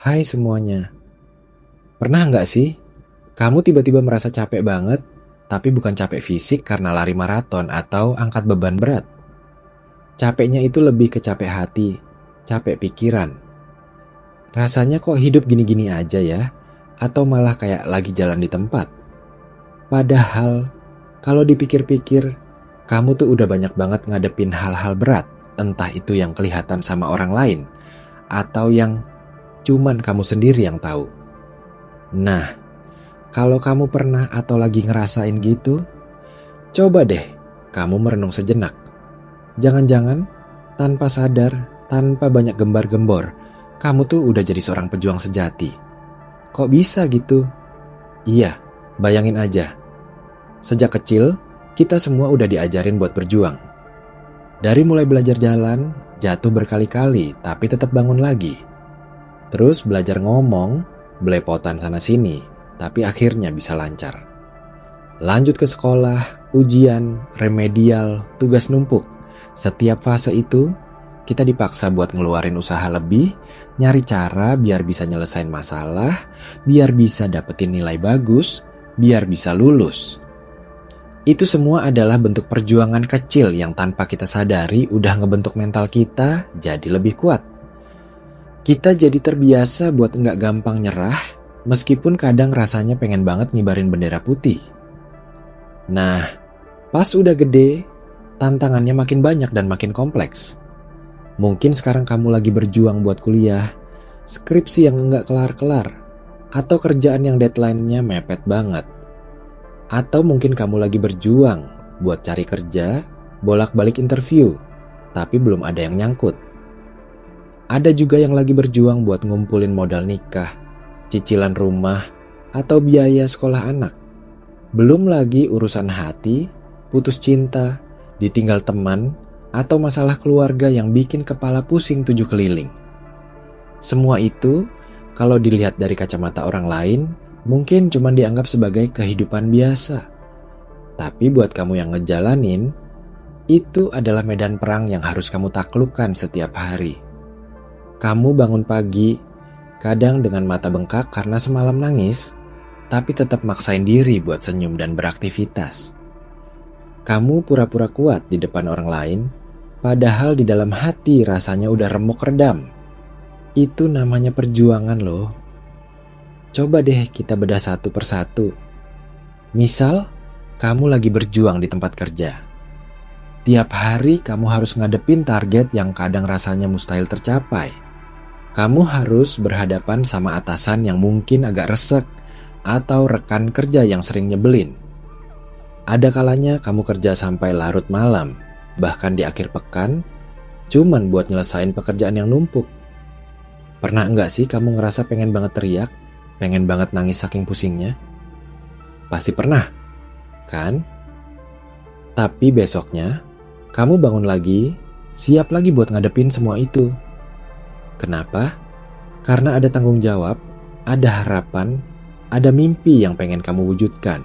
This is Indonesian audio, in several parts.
Hai semuanya, pernah nggak sih kamu tiba-tiba merasa capek banget, tapi bukan capek fisik karena lari maraton atau angkat beban berat. Capeknya itu lebih ke capek hati, capek pikiran. Rasanya kok hidup gini-gini aja ya, atau malah kayak lagi jalan di tempat. Padahal, kalau dipikir-pikir, kamu tuh udah banyak banget ngadepin hal-hal berat, entah itu yang kelihatan sama orang lain, atau yang cuman kamu sendiri yang tahu. Nah, kalau kamu pernah atau lagi ngerasain gitu, coba deh kamu merenung sejenak. Jangan-jangan tanpa sadar, tanpa banyak gembar-gembor, kamu tuh udah jadi seorang pejuang sejati. Kok bisa gitu? Iya, bayangin aja. Sejak kecil, kita semua udah diajarin buat berjuang. Dari mulai belajar jalan, jatuh berkali-kali tapi tetap bangun lagi. Terus belajar ngomong, belepotan sana-sini, tapi akhirnya bisa lancar. Lanjut ke sekolah, ujian, remedial, tugas numpuk. Setiap fase itu, kita dipaksa buat ngeluarin usaha lebih, nyari cara biar bisa nyelesain masalah, biar bisa dapetin nilai bagus, biar bisa lulus. Itu semua adalah bentuk perjuangan kecil yang tanpa kita sadari udah ngebentuk mental kita jadi lebih kuat. Kita jadi terbiasa buat nggak gampang nyerah, meskipun kadang rasanya pengen banget ngibarin bendera putih. Nah, pas udah gede, tantangannya makin banyak dan makin kompleks. Mungkin sekarang kamu lagi berjuang buat kuliah, skripsi yang nggak kelar-kelar, atau kerjaan yang deadline-nya mepet banget. Atau mungkin kamu lagi berjuang buat cari kerja, bolak-balik interview, tapi belum ada yang nyangkut. Ada juga yang lagi berjuang buat ngumpulin modal nikah, cicilan rumah, atau biaya sekolah anak. Belum lagi urusan hati, putus cinta, ditinggal teman, atau masalah keluarga yang bikin kepala pusing 7 keliling. Semua itu, kalau dilihat dari kacamata orang lain, mungkin cuma dianggap sebagai kehidupan biasa. Tapi buat kamu yang ngejalanin, itu adalah medan perang yang harus kamu taklukkan setiap hari. Kamu bangun pagi, kadang dengan mata bengkak karena semalam nangis, tapi tetap maksain diri buat senyum dan beraktivitas. Kamu pura-pura kuat di depan orang lain, padahal di dalam hati rasanya udah remuk redam. Itu namanya perjuangan loh. Coba deh kita bedah satu persatu. Misal, kamu lagi berjuang di tempat kerja. Tiap hari kamu harus ngadepin target yang kadang rasanya mustahil tercapai. Kamu harus berhadapan sama atasan yang mungkin agak resek, atau rekan kerja yang sering nyebelin. Ada kalanya kamu kerja sampai larut malam, bahkan di akhir pekan, cuman buat nyelesain pekerjaan yang numpuk. Pernah enggak sih kamu ngerasa pengen banget teriak, pengen banget nangis saking pusingnya? Pasti pernah, kan? Tapi besoknya, kamu bangun lagi, siap lagi buat ngadepin semua itu. Kenapa? Karena ada tanggung jawab, ada harapan, ada mimpi yang pengen kamu wujudkan.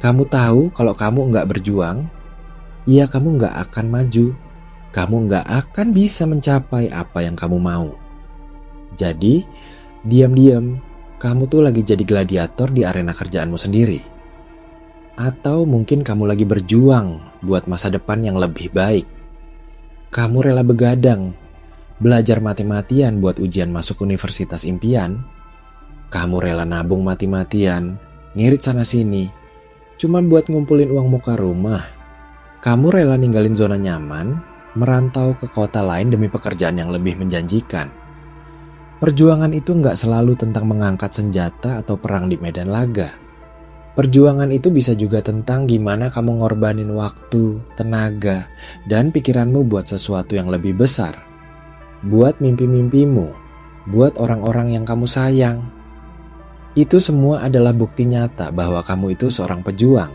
Kamu tahu kalau kamu nggak berjuang, ya kamu nggak akan maju. Kamu nggak akan bisa mencapai apa yang kamu mau. Jadi, diam-diam, kamu tuh lagi jadi gladiator di arena kerjaanmu sendiri. Atau mungkin kamu lagi berjuang buat masa depan yang lebih baik. Kamu rela begadang, belajar mati-matian buat ujian masuk universitas impian. Kamu rela nabung mati-matian, ngirit sana-sini, cuma buat ngumpulin uang muka rumah. Kamu rela ninggalin zona nyaman, merantau ke kota lain demi pekerjaan yang lebih menjanjikan. Perjuangan itu nggak selalu tentang mengangkat senjata atau perang di medan laga. Perjuangan itu bisa juga tentang gimana kamu ngorbanin waktu, tenaga, dan pikiranmu buat sesuatu yang lebih besar. Buat mimpi-mimpimu, buat orang-orang yang kamu sayang. Itu semua adalah bukti nyata bahwa kamu itu seorang pejuang.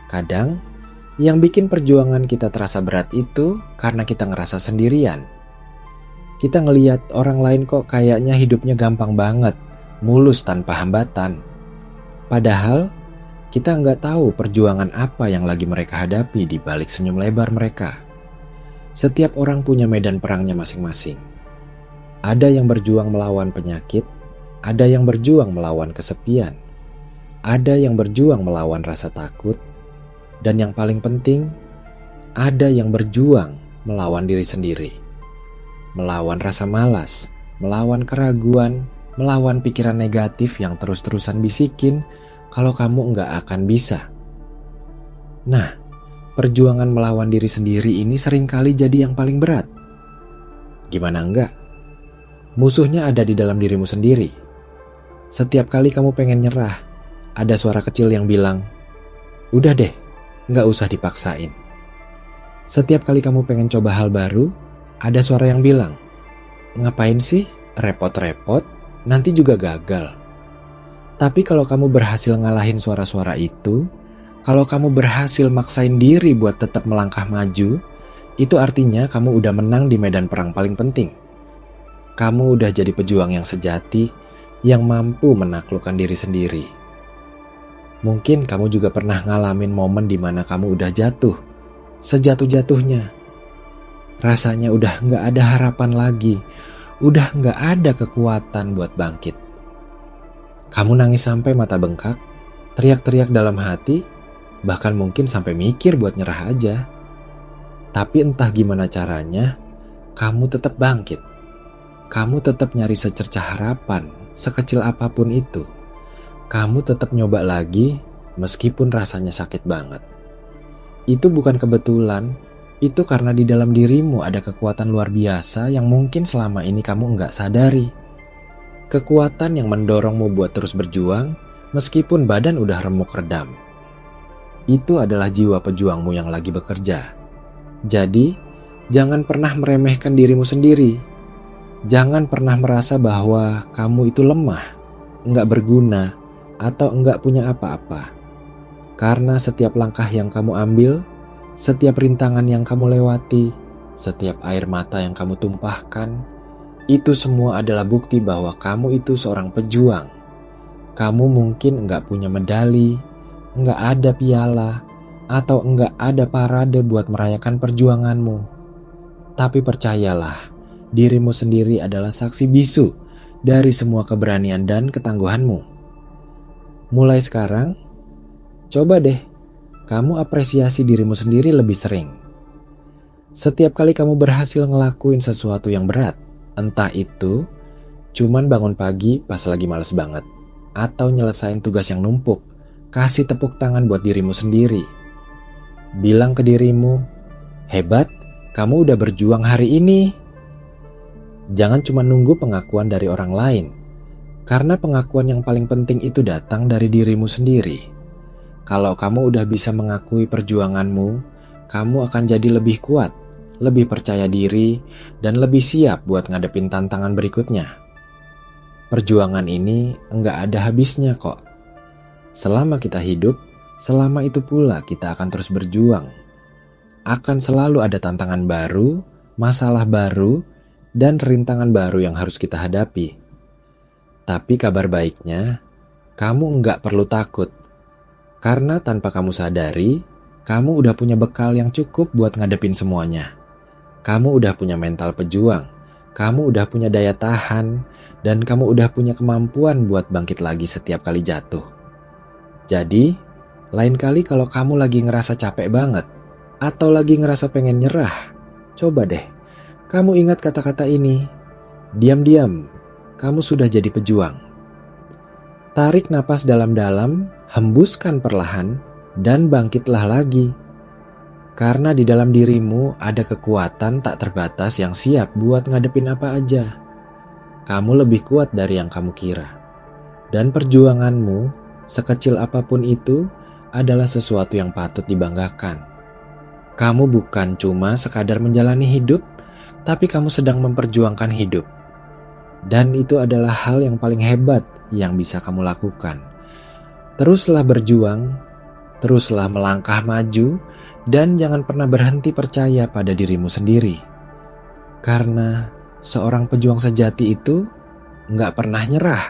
Kadang, yang bikin perjuangan kita terasa berat itu karena kita ngerasa sendirian. Kita ngelihat orang lain kok kayaknya hidupnya gampang banget, mulus tanpa hambatan. Padahal, kita nggak tahu perjuangan apa yang lagi mereka hadapi di balik senyum lebar mereka. Setiap orang punya medan perangnya masing-masing. Ada yang berjuang melawan penyakit, ada yang berjuang melawan kesepian, ada yang berjuang melawan rasa takut, dan yang paling penting, ada yang berjuang melawan diri sendiri. Melawan rasa malas, melawan keraguan, melawan pikiran negatif yang terus-terusan bisikin kalau kamu nggak akan bisa. Nah, perjuangan melawan diri sendiri ini seringkali jadi yang paling berat. Gimana enggak? Musuhnya ada di dalam dirimu sendiri. Setiap kali kamu pengen nyerah, ada suara kecil yang bilang, "Udah deh, nggak usah dipaksain." Setiap kali kamu pengen coba hal baru, ada suara yang bilang, "Ngapain sih repot-repot, nanti juga gagal." Tapi kalau kamu berhasil ngalahin suara-suara itu, kalau kamu berhasil maksain diri buat tetap melangkah maju, itu artinya kamu udah menang di medan perang paling penting. Kamu udah jadi pejuang yang sejati, yang mampu menaklukkan diri sendiri. Mungkin kamu juga pernah ngalamin momen di mana kamu udah jatuh, sejatuh-jatuhnya. Rasanya udah gak ada harapan lagi, udah gak ada kekuatan buat bangkit. Kamu nangis sampai mata bengkak, teriak-teriak dalam hati, bahkan mungkin sampai mikir buat nyerah aja. Tapi entah gimana caranya, kamu tetap bangkit. Kamu tetap nyari secercah harapan, sekecil apapun itu. Kamu tetap nyoba lagi, meskipun rasanya sakit banget. Itu bukan kebetulan, itu karena di dalam dirimu ada kekuatan luar biasa yang mungkin selama ini kamu nggak sadari. Kekuatan yang mendorongmu buat terus berjuang, meskipun badan udah remuk redam. Itu adalah jiwa pejuangmu yang lagi bekerja. Jadi, jangan pernah meremehkan dirimu sendiri. Jangan pernah merasa bahwa kamu itu lemah, nggak berguna, atau nggak punya apa-apa. Karena setiap langkah yang kamu ambil, setiap rintangan yang kamu lewati, setiap air mata yang kamu tumpahkan, itu semua adalah bukti bahwa kamu itu seorang pejuang. Kamu mungkin nggak punya medali, nggak ada piala, atau nggak ada parade buat merayakan perjuanganmu. Tapi percayalah, dirimu sendiri adalah saksi bisu dari semua keberanian dan ketangguhanmu. Mulai sekarang, coba deh kamu apresiasi dirimu sendiri lebih sering. Setiap kali kamu berhasil ngelakuin sesuatu yang berat, entah itu cuman bangun pagi pas lagi males banget, atau nyelesain tugas yang numpuk, kasih tepuk tangan buat dirimu sendiri. Bilang ke dirimu, "Hebat, kamu udah berjuang hari ini." Jangan cuma nunggu pengakuan dari orang lain, karena pengakuan yang paling penting itu datang dari dirimu sendiri. Kalau kamu udah bisa mengakui perjuanganmu, kamu akan jadi lebih kuat, lebih percaya diri, dan lebih siap buat ngadepin tantangan berikutnya. Perjuangan ini enggak ada habisnya kok. Selama kita hidup, selama itu pula kita akan terus berjuang. Akan selalu ada tantangan baru, masalah baru, dan rintangan baru yang harus kita hadapi. Tapi kabar baiknya, kamu nggak perlu takut. Karena tanpa kamu sadari, kamu udah punya bekal yang cukup buat ngadepin semuanya. Kamu udah punya mental pejuang, kamu udah punya daya tahan, dan kamu udah punya kemampuan buat bangkit lagi setiap kali jatuh. Jadi, lain kali kalau kamu lagi ngerasa capek banget, atau lagi ngerasa pengen nyerah, coba deh kamu ingat kata-kata ini. Diam-diam, kamu sudah jadi pejuang. Tarik napas dalam-dalam, hembuskan perlahan, dan bangkitlah lagi. Karena di dalam dirimu ada kekuatan tak terbatas yang siap buat ngadepin apa aja. Kamu lebih kuat dari yang kamu kira. Dan perjuanganmu, sekecil apapun itu, adalah sesuatu yang patut dibanggakan. Kamu bukan cuma sekadar menjalani hidup, tapi kamu sedang memperjuangkan hidup. Dan itu adalah hal yang paling hebat yang bisa kamu lakukan. Teruslah berjuang, teruslah melangkah maju, dan jangan pernah berhenti percaya pada dirimu sendiri. Karena seorang pejuang sejati itu nggak pernah nyerah.